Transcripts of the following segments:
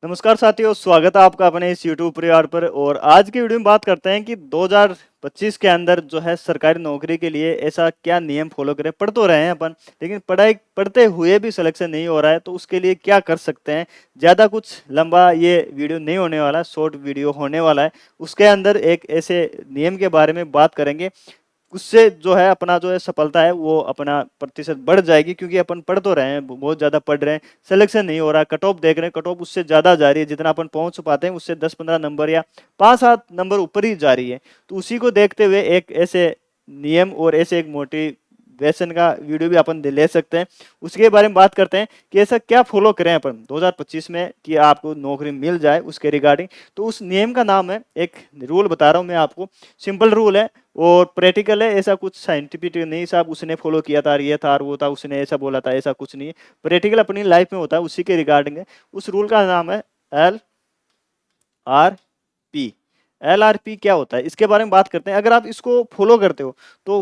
नमस्कार साथियों, स्वागत है आपका अपने इस YouTube परिवार पर। और आज की वीडियो में बात करते हैं कि 2025 के अंदर जो है सरकारी नौकरी के लिए ऐसा क्या नियम फॉलो करें। पढ़ तो रहे हैं अपन, लेकिन पढ़ाई पढ़ते हुए भी सिलेक्शन नहीं हो रहा है, तो उसके लिए क्या कर सकते हैं। ज़्यादा कुछ लंबा ये वीडियो नहीं होने वाला, शॉर्ट वीडियो होने वाला है। उसके अंदर एक ऐसे नियम के बारे में बात करेंगे, उससे जो है अपना जो है सफलता है वो अपना प्रतिशत बढ़ जाएगी। क्योंकि अपन पढ़ तो रहे हैं, बहुत ज़्यादा पढ़ रहे हैं, सिलेक्शन नहीं हो रहा, कट ऑफ देख रहे हैं, कट ऑफ उससे ज़्यादा जा रही है। जितना अपन पहुंच पाते हैं उससे 10-15 नंबर या 5-7 नंबर ऊपर ही जा रही है। तो उसी को देखते हुए एक ऐसे नियम और ऐसे एक मोटिवेशन का वीडियो भी अपन ले सकते हैं। उसके बारे में बात करते हैं कि ऐसा क्या फॉलो करें अपन 2025 में कि आपको नौकरी मिल जाए उसके रिगार्डिंग। तो उस नियम का नाम है, एक रूल बता रहा हूँ मैं आपको, सिंपल रूल है और प्रैक्टिकल है। ऐसा कुछ साइंटिफिक नहीं साहब उसने फॉलो किया था, ये था वो था, उसने ऐसा बोला था, ऐसा कुछ नहीं है। प्रैक्टिकल अपनी लाइफ में होता है, उसी के रिगार्डिंग है। उस रूल का नाम है LRP। LRP क्या होता है इसके बारे में बात करते हैं। अगर आप इसको फॉलो करते हो तो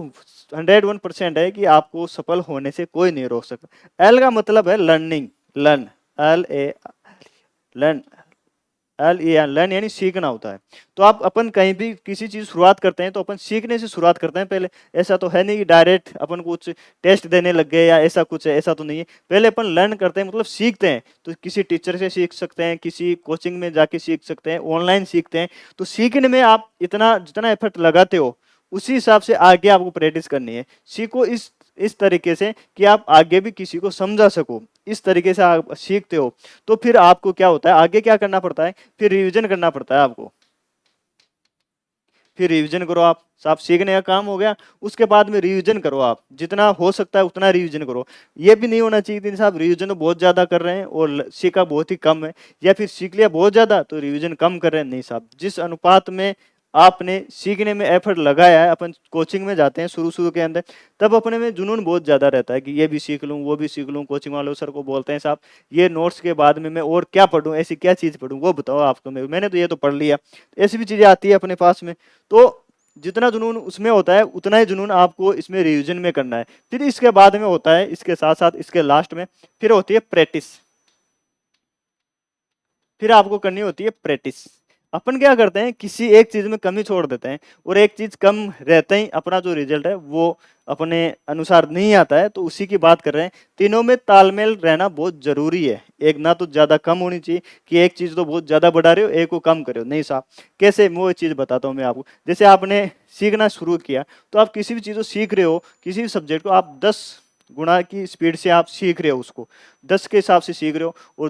101% है कि आपको सफल होने से कोई नहीं रोक सकता। एल का मतलब है लर्निंग, लर्न, लर्न, लर्न यानी सीखना होता है। तो आप अपन कहीं भी किसी चीज शुरुआत करते हैं तो अपन सीखने से शुरुआत करते हैं पहले। ऐसा तो है नहीं कि डायरेक्ट अपन कुछ टेस्ट देने लग गए या ऐसा कुछ है, ऐसा तो नहीं है। पहले अपन लर्न करते हैं, मतलब सीखते हैं। तो किसी टीचर से सीख सकते हैं, किसी कोचिंग में जाके सीख सकते हैं, ऑनलाइन सीखते हैं। तो सीखने में आप इतना जितना एफर्ट लगाते हो उसी हिसाब से आगे आपको प्रैक्टिस करनी है। सीखो इस तरीके से कि आप आगे भी किसी को समझा सको। इस तरीके से आप सीखते हो तो फिर आपको क्या होता है, आगे क्या करना पड़ता है, फिर रिवीजन करना पड़ता है आपको। फिर रिवीजन करो आप, साफ सीखने का काम हो गया। उसके बाद में रिवीजन करो, आप जितना हो सकता है उतना रिवीजन करो। ये भी नहीं होना चाहिए कि साहब रिवीजन तो बहुत ज्यादा कर रहे हैं और सीखा बहुत ही कम है, या फिर सीख लिया बहुत ज्यादा तो रिवीजन कम कर रहे हैं। नहीं साहब, जिस अनुपात में आपने सीखने में एफर्ट लगाया है, अपन कोचिंग में जाते हैं शुरू शुरू के अंदर, तब अपने में जुनून बहुत ज्यादा रहता है कि ये भी सीख लूँ वो भी सीख लूँ। कोचिंग वालों सर को बोलते हैं साहब ये नोट्स के बाद में मैं और क्या पढूं, ऐसी क्या चीज पढूं वो बताओ आपको, मैंने तो ये तो पढ़ लिया। ऐसी भी चीजें आती है अपने पास में। तो जितना जुनून उसमें होता है उतना ही जुनून आपको इसमें रिवीजन में करना है। फिर इसके बाद में होता है, इसके साथ साथ इसके लास्ट में फिर होती है प्रैक्टिस। फिर आपको करनी होती है प्रैक्टिस। अपन क्या करते हैं, किसी एक चीज में कमी छोड़ देते हैं और एक चीज कम रहते ही अपना जो रिजल्ट है वो अपने अनुसार नहीं आता है। तो उसी की बात कर रहे हैं। तीनों में तालमेल रहना बहुत जरूरी है। एक ना तो ज्यादा कम होनी चाहिए कि एक चीज तो बहुत ज्यादा बढ़ा रहे हो एक को कम करे हो, नहीं साहब। कैसे, मैं वो चीज बताता हूँ मैं आपको। जैसे आपने सीखना शुरू किया तो आप किसी भी चीज को सीख रहे हो, किसी भी सब्जेक्ट को आप 10 गुना की स्पीड से आप सीख रहे हो, उसको 10 के हिसाब से सीख रहे हो और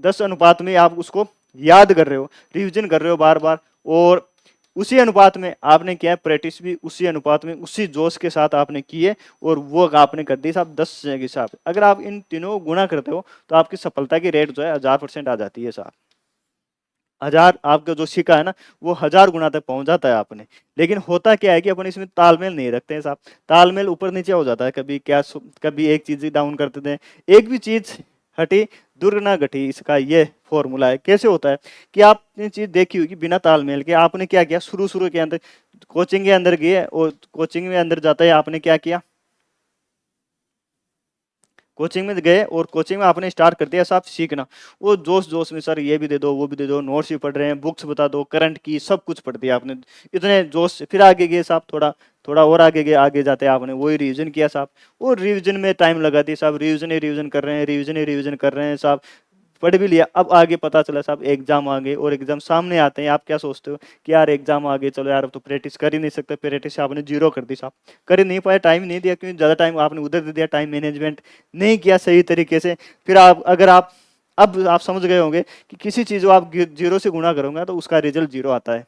10 अनुपात में आप उसको याद कर रहे हो, रिवीजन कर रहे हो बार बार। और उसी अनुपात में आपने किया है प्रैक्टिस भी, उसी अनुपात में उसी जोश के साथ आपने किए और वो आपने कर दी साहब 10 के हिसाब। अगर आप इन तीनों को गुणा करते हो तो आपकी सफलता की रेट जो है 1000% आ जाती है साहब। 1000 आपका जो सीखा है ना वो 1000 गुना तक पहुंच जाता है आपने। लेकिन होता क्या है कि अपन इसमें तालमेल नहीं रखते हैं साहब। तालमेल ऊपर नीचे हो जाता है, कभी क्या कभी एक चीज ही डाउन कर देते हैं। एक भी चीज हटी दुर्गुना घटी, इसका ये फॉर्मूला है। कैसे होता है कि आपने चीज देखी होगी बिना तालमेल के, आपने क्या किया शुरू शुरू के अंदर कोचिंग के अंदर गए और कोचिंग में अंदर जाता है आपने क्या किया, कोचिंग में गए और कोचिंग में आपने स्टार्ट कर दिया साहब सीखना। वो जोश जोश में सर ये भी दे दो वो भी दे दो, नोट्स भी पढ़ रहे हैं, बुक्स बता दो, करंट की सब कुछ पढ़ दिया आपने इतने जोश से। फिर आगे गए साहब, थोड़ा थोड़ा और आगे गए, आगे जाते आपने वही रिवीजन किया साहब। और रिवीजन में टाइम लगा दिया साहब, रिवीजन ही रिवीजन कर रहे हैं, रिवीजन ही रिवीजन कर रहे हैं साहब। पढ़ भी लिया। अब आगे पता चला साहब एग्जाम आ गए और एग्जाम सामने आते हैं। आप क्या सोचते हो कि यार एग्जाम आ गए, चलो यार अब तो प्रैक्टिस कर ही नहीं सकते। प्रैक्टिस आपने जीरो कर दी साहब, कर ही नहीं पाए, टाइम नहीं दिया, क्योंकि ज्यादा टाइम आपने उधर दे दिया, टाइम मैनेजमेंट नहीं किया सही तरीके से। फिर आप अगर आप अब आप समझ गए होंगे कि किसी चीज को आप जीरो से गुणा करोगे तो उसका रिजल्ट जीरो आता है।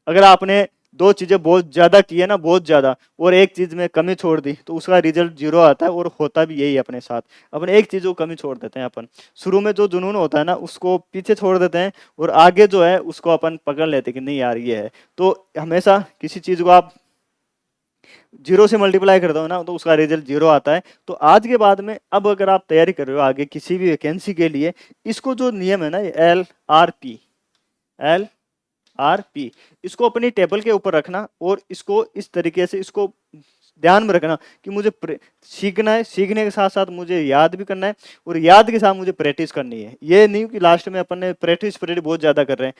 अगर आपने दो चीजें बहुत ज्यादा की है ना, बहुत ज्यादा, और एक चीज में कमी छोड़ दी तो उसका रिजल्ट जीरो आता है। और होता भी यही है अपने साथ। अपन एक चीज को कमी छोड़ देते हैं, अपन शुरू में जो जुनून होता है ना उसको पीछे छोड़ देते हैं और आगे जो है उसको अपन पकड़ लेते हैं कि नहीं यार ये है। तो हमेशा किसी चीज को आप जीरो से मल्टीप्लाई करते हो ना तो उसका रिजल्ट जीरो आता है। तो आज के बाद में अब अगर आप तैयारी कर रहे हो आगे किसी भी वैकेंसी के लिए, इसको जो नियम है ना LRP, LRP, इसको अपनी टेबल के ऊपर रखना और इसको इस तरीके से इसको ध्यान में रखना कि मुझे सीखना है, सीखने के साथ साथ मुझे याद भी करना है और याद के साथ मुझे प्रैक्टिस करनी है। ये नहीं कि लास्ट में अपन ने प्रैक्टिस बहुत ज्यादा कर रहे हैं।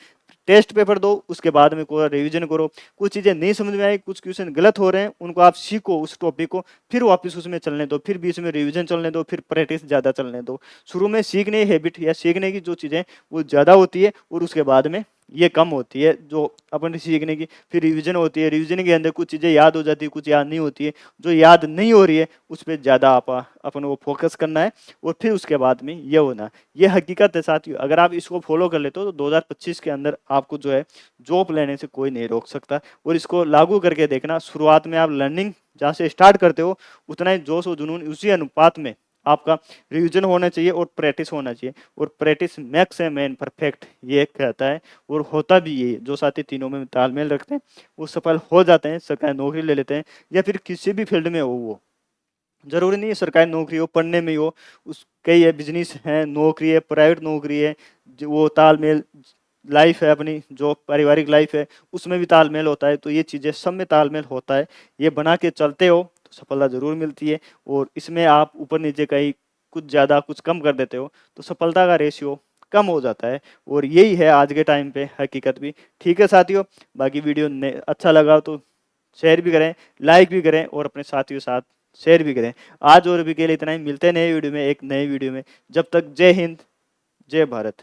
टेस्ट पेपर दो, उसके बाद में कोई रिवीजन करो। कुछ चीजें नहीं समझ में आई, कुछ क्वेश्चन गलत हो रहे हैं, उनको आप सीखो उस टॉपिक को, फिर वापस उसमें चलने दो, फिर बीच में रिवीजन चलने दो, फिर प्रैक्टिस ज्यादा चलने दो। शुरू में सीखने हैबिट या सीखने की जो चीजें वो ज्यादा होती है और उसके बाद में ये कम होती है जो अपन सीखने की। फिर रिवीजन होती है, रिवीजन के अंदर कुछ चीजें याद हो जाती है, कुछ याद नहीं होती है। जो याद नहीं हो रही है उस पर ज्यादा अपन को फोकस करना है और फिर उसके बाद में ये होना। ये हकीकत है साथियों, अगर आप इसको फॉलो कर लेते हो तो 2025 के अंदर आपको जो है जॉब लेने से कोई नहीं रोक सकता। और इसको लागू करके देखना, शुरुआत में आप लर्निंग जहाँ से स्टार्ट करते हो उतना ही जोश और जुनून उसी अनुपात में आपका रिवीजन होना चाहिए और प्रैक्टिस होना चाहिए। और प्रैक्टिस मैक्स है मैन परफेक्ट, ये कहता है और होता भी ये। जो साथी तीनों में तालमेल रखते हैं वो सफल हो जाते हैं, सरकारी नौकरी ले लेते हैं या फिर किसी भी फील्ड में हो। वो जरूरी नहीं है सरकारी नौकरी हो, पढ़ने में हो, उस कई है, बिजनेस है, नौकरी है, प्राइवेट नौकरी है, वो तालमेल लाइफ है अपनी, जो पारिवारिक लाइफ है उसमें भी तालमेल होता है। तो ये चीजें सब में तालमेल होता है, ये बना के चलते हो तो सफलता जरूर मिलती है। और इसमें आप ऊपर नीचे कहीं कुछ ज्यादा कुछ कम कर देते हो तो सफलता का रेशियो कम हो जाता है। और यही है आज के टाइम पे हकीकत भी। ठीक है साथियों, बाकी वीडियो अच्छा लगा तो शेयर भी करें, लाइक भी करें और अपने साथियों के साथ शेयर भी करें। आज और अभी के लिए इतना ही, मिलते हैं नए वीडियो में, एक नए वीडियो में। जब तक जय हिंद, जय भारत।